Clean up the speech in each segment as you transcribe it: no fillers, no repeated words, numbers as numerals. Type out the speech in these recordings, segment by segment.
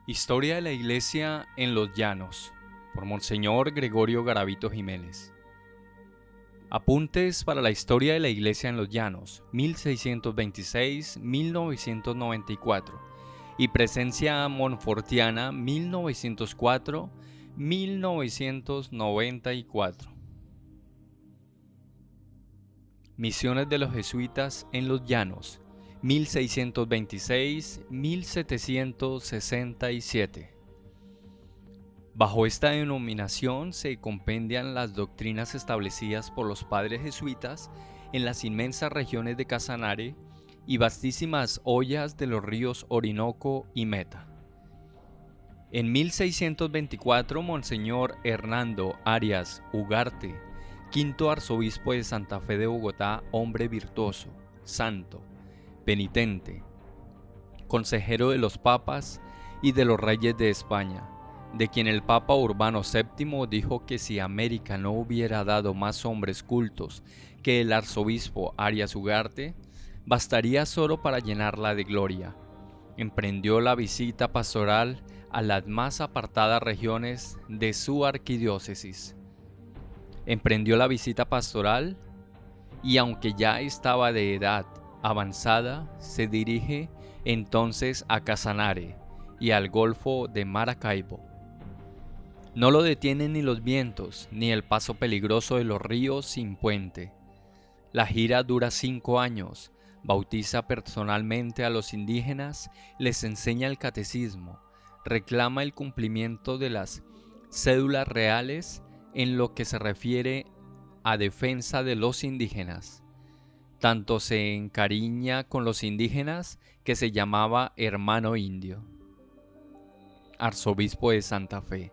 Historia de la Iglesia en los Llanos, por Monseñor Gregorio Garavito Jiménez. Apuntes para la historia de la Iglesia en los Llanos, 1626-1994, y Presencia Monfortiana, 1904-1994. Misiones de los Jesuitas en los Llanos, 1626-1767. Bajo esta denominación se compendian las doctrinas establecidas por los padres jesuitas en las inmensas regiones de Casanare y vastísimas hoyas de los ríos Orinoco y Meta. En 1624, Monseñor Hernando Arias Ugarte, quinto arzobispo de Santa Fe de Bogotá, hombre virtuoso, santo, penitente, consejero de los papas y de los reyes de España, de quien el Papa Urbano VII dijo que si América no hubiera dado más hombres cultos que el arzobispo Arias Ugarte, bastaría solo para llenarla de gloria. Emprendió la visita pastoral a las más apartadas regiones de su arquidiócesis. Emprendió la visita pastoral y, aunque ya estaba de edad avanzada, se dirige entonces a Casanare y al Golfo de Maracaibo. No lo detienen ni los vientos, ni el paso peligroso de los ríos sin puente. La gira dura 5 años, bautiza personalmente a los indígenas, les enseña el catecismo, reclama el cumplimiento de las cédulas reales en lo que se refiere a defensa de los indígenas. Tanto se encariña con los indígenas que se llamaba hermano indio. Arzobispo de Santa Fe.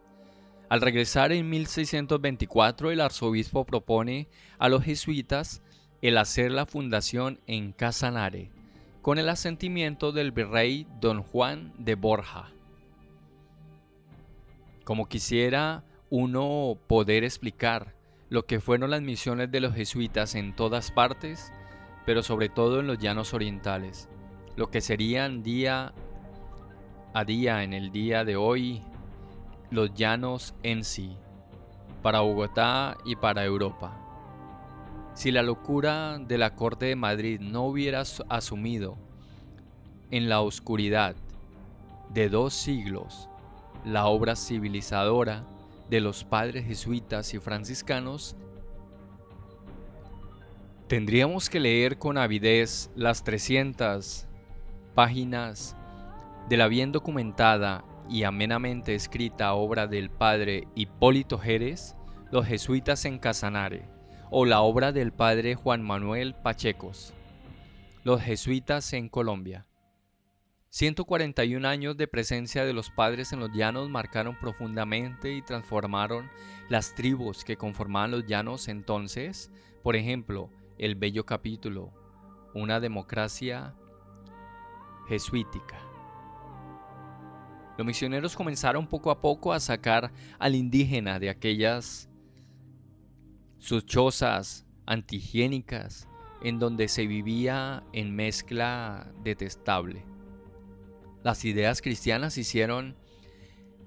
Al regresar en 1624, el arzobispo propone a los jesuitas el hacer la fundación en Casanare, con el asentimiento del virrey don Juan de Borja. Como quisiera uno poder explicar lo que fueron las misiones de los jesuitas en todas partes, pero sobre todo en los llanos orientales, lo que serían día a día en el día de hoy los llanos en sí, para Bogotá y para Europa. Si la locura de la corte de Madrid no hubiera asumido en la oscuridad de 2 siglos la obra civilizadora de los padres jesuitas y franciscanos, tendríamos que leer con avidez las 300 páginas de la bien documentada y amenamente escrita obra del padre Hipólito Jerez, Los jesuitas en Casanare, o la obra del padre Juan Manuel Pachecos, Los jesuitas en Colombia. 141 años de presencia de los padres en los llanos marcaron profundamente y transformaron las tribus que conformaban los llanos entonces. Por ejemplo, el bello capítulo, Una democracia jesuítica. Los misioneros comenzaron poco a poco a sacar al indígena de aquellas sus chozas antihigiénicas en donde se vivía en mezcla detestable. Las ideas cristianas hicieron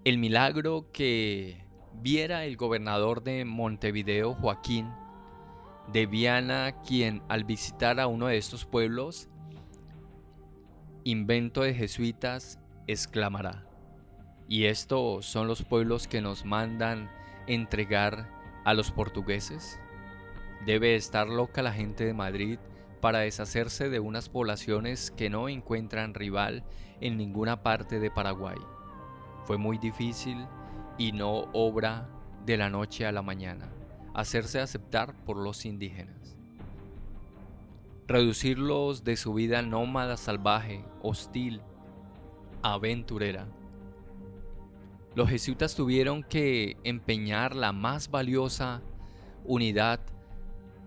el milagro que viera el gobernador de Montevideo, Joaquín de Viana, quien al visitar a uno de estos pueblos, invento de jesuitas, exclamará: ¿y estos son los pueblos que nos mandan entregar a los portugueses? Debe estar loca la gente de Madrid para deshacerse de unas poblaciones que no encuentran rival en ninguna parte de Paraguay. Fue muy difícil y no obra de la noche a la mañana hacerse aceptar por los indígenas. Reducirlos de su vida nómada salvaje, hostil, aventurera. Los jesuitas tuvieron que empeñar la más valiosa unidad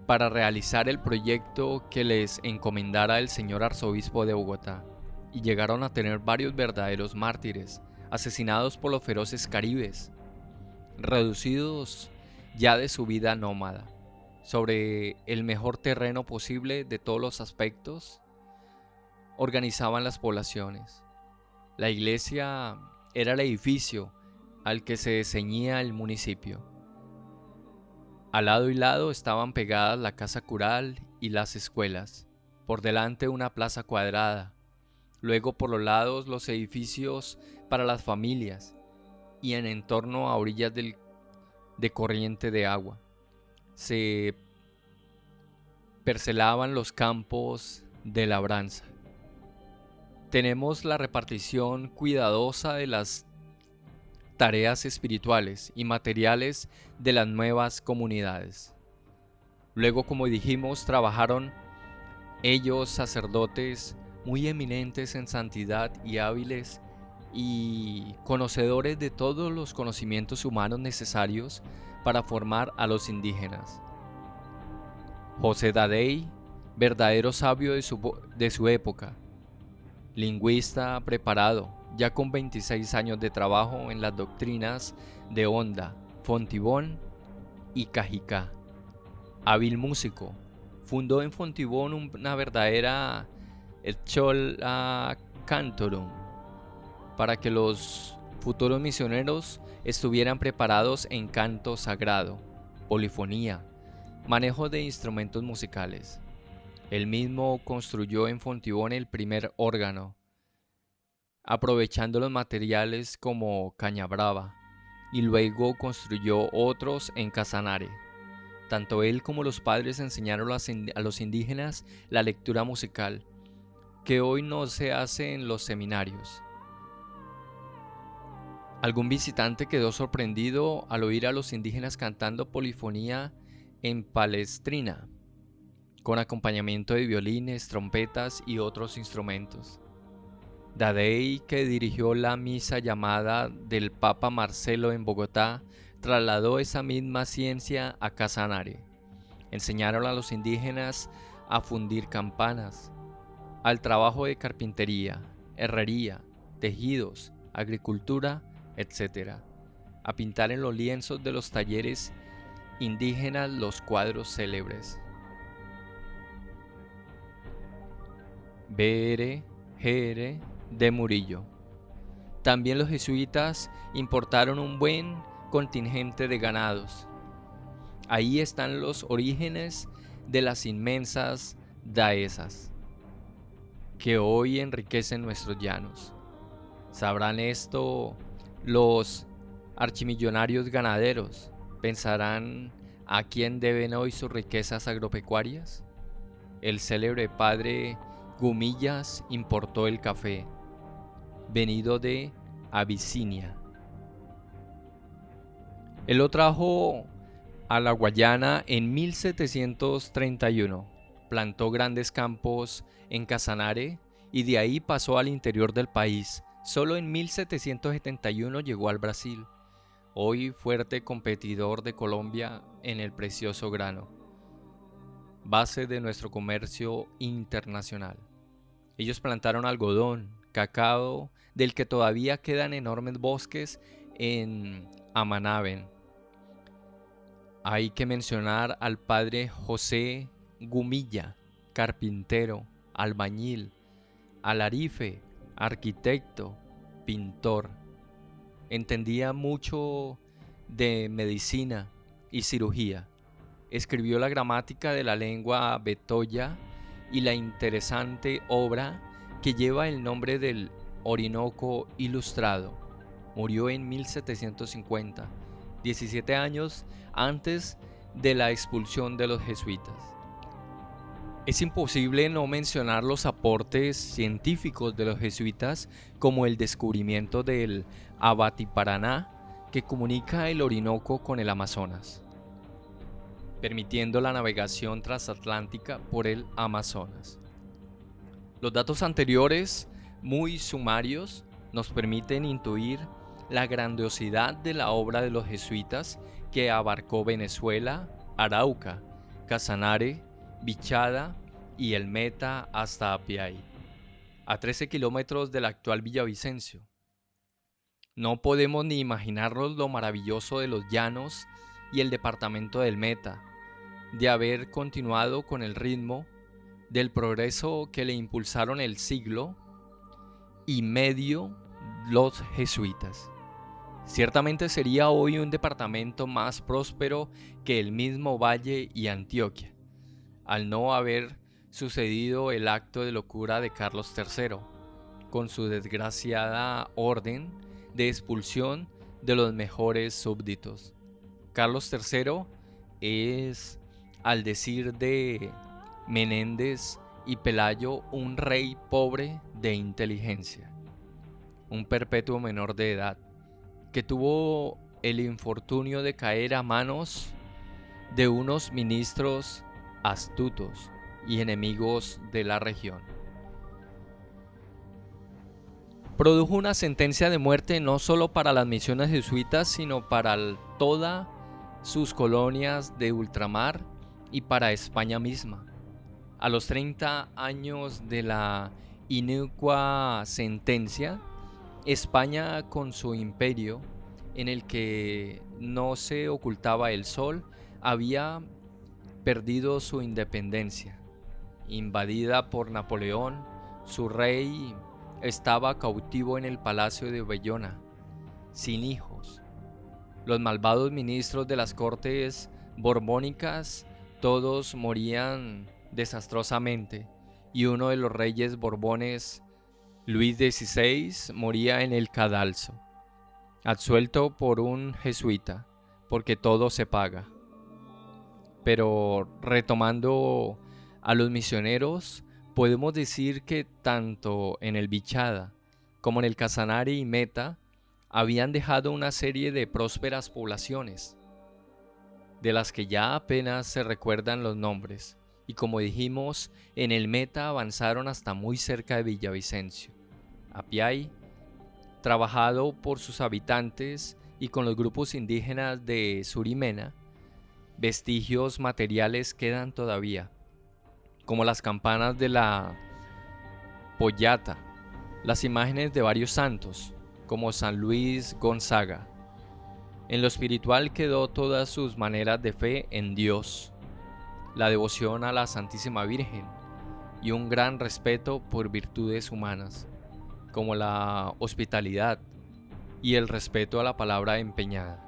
para realizar el proyecto que les encomendara el señor arzobispo de Bogotá, y llegaron a tener varios verdaderos mártires, asesinados por los feroces caribes, reducidos ya de su vida nómada, sobre el mejor terreno posible de todos los aspectos, organizaban las poblaciones. La iglesia era el edificio al que se ceñía el municipio. Al lado y lado estaban pegadas la casa cural y las escuelas, por delante una plaza cuadrada, luego por los lados los edificios para las familias y en entorno a orillas de corriente de agua. Se percelaban los campos de labranza. Tenemos la repartición cuidadosa de las tareas espirituales y materiales de las nuevas comunidades. Luego, como dijimos, trabajaron ellos, sacerdotes muy eminentes en santidad y hábiles y conocedores de todos los conocimientos humanos necesarios para formar a los indígenas. José Dadey, verdadero sabio de su época, lingüista preparado, ya con 26 años de trabajo en las doctrinas de Honda, Fontibón y Cajicá. Hábil músico, fundó en Fontibón una verdadera Escola Cantorum para que los futuros misioneros estuvieran preparados en canto sagrado, polifonía, manejo de instrumentos musicales. Él mismo construyó en Fontibón el primer órgano, aprovechando los materiales como caña brava, y luego construyó otros en Casanare. Tanto él como los padres enseñaron a los indígenas la lectura musical, que hoy no se hace en los seminarios. Algún visitante quedó sorprendido al oír a los indígenas cantando polifonía en palestrina, con acompañamiento de violines, trompetas y otros instrumentos. Dadey, que dirigió la misa llamada del Papa Marcelo en Bogotá, trasladó esa misma ciencia a Casanare. Enseñaron a los indígenas a fundir campanas, al trabajo de carpintería, herrería, tejidos, agricultura, etc. A pintar en los lienzos de los talleres indígenas los cuadros célebres. B.R. G.R. de Murillo. También los jesuitas importaron un buen contingente de ganados. Ahí están los orígenes de las inmensas dehesas que hoy enriquecen nuestros llanos. ¿Sabrán esto los archimillonarios ganaderos? ¿Pensarán a quién deben hoy sus riquezas agropecuarias? El célebre padre Gumillas importó el café, venido de Abisinia. Él lo trajo a la Guayana en 1731, plantó grandes campos en Casanare y de ahí pasó al interior del país. Solo en 1771 llegó al Brasil, hoy fuerte competidor de Colombia en el precioso grano, base de nuestro comercio internacional. Ellos plantaron algodón, cacao, del que todavía quedan enormes bosques en Amanaben. Hay que mencionar al padre José Gumilla, carpintero, albañil, alarife, arquitecto, pintor. Entendía mucho de medicina y cirugía. Escribió la gramática de la lengua betoya y la interesante obra que lleva el nombre del Orinoco Ilustrado. Murió en 1750, 17 años antes de la expulsión de los jesuitas. Es imposible no mencionar los aportes científicos de los jesuitas, como el descubrimiento del Abatiparaná, que comunica el Orinoco con el Amazonas, permitiendo la navegación transatlántica por el Amazonas. Los datos anteriores, muy sumarios, nos permiten intuir la grandiosidad de la obra de los jesuitas, que abarcó Venezuela, Arauca, Casanare, Vichada y el Meta hasta Apiay, a 13 kilómetros del actual Villavicencio. No podemos ni imaginarnos lo maravilloso de los llanos y el departamento del Meta, de haber continuado con el ritmo del progreso que le impulsaron el siglo y medio los jesuitas. Ciertamente sería hoy un departamento más próspero que el mismo Valle y Antioquia, al no haber sucedido el acto de locura de Carlos III, con su desgraciada orden de expulsión de los mejores súbditos. Carlos III es, al decir de Menéndez y Pelayo, un rey pobre de inteligencia, un perpetuo menor de edad, que tuvo el infortunio de caer a manos de unos ministros astutos y enemigos de la región. Produjo una sentencia de muerte no solo para las misiones jesuitas, sino para todas sus colonias de ultramar y para España misma. A los 30 años de la inicua sentencia, España, con su imperio, en el que no se ocultaba el sol, había perdido su independencia. Invadida por Napoleón, su rey estaba cautivo en el palacio de Bayona, sin hijos. Los malvados ministros de las cortes borbónicas todos morían desastrosamente, y uno de los reyes borbones, Luis XVI, moría en el cadalso, absuelto por un jesuita, porque todo se paga. Pero retomando a los misioneros, podemos decir que tanto en el Vichada como en el Casanare y Meta habían dejado una serie de prósperas poblaciones, de las que ya apenas se recuerdan los nombres, y como dijimos, en el Meta avanzaron hasta muy cerca de Villavicencio. Apiay, trabajado por sus habitantes y con los grupos indígenas de Surimena, vestigios materiales quedan todavía, como las campanas de la Pollata, las imágenes de varios santos, como San Luis Gonzaga. En lo espiritual quedó todas sus maneras de fe en Dios, la devoción a la Santísima Virgen y un gran respeto por virtudes humanas, como la hospitalidad y el respeto a la palabra empeñada.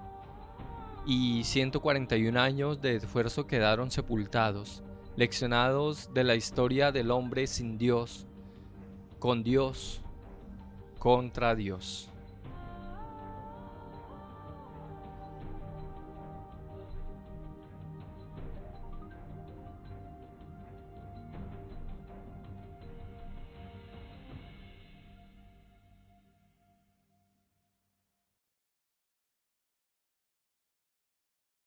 Y 141 años de esfuerzo quedaron sepultados, leccionados de la historia del hombre sin Dios, con Dios, contra Dios.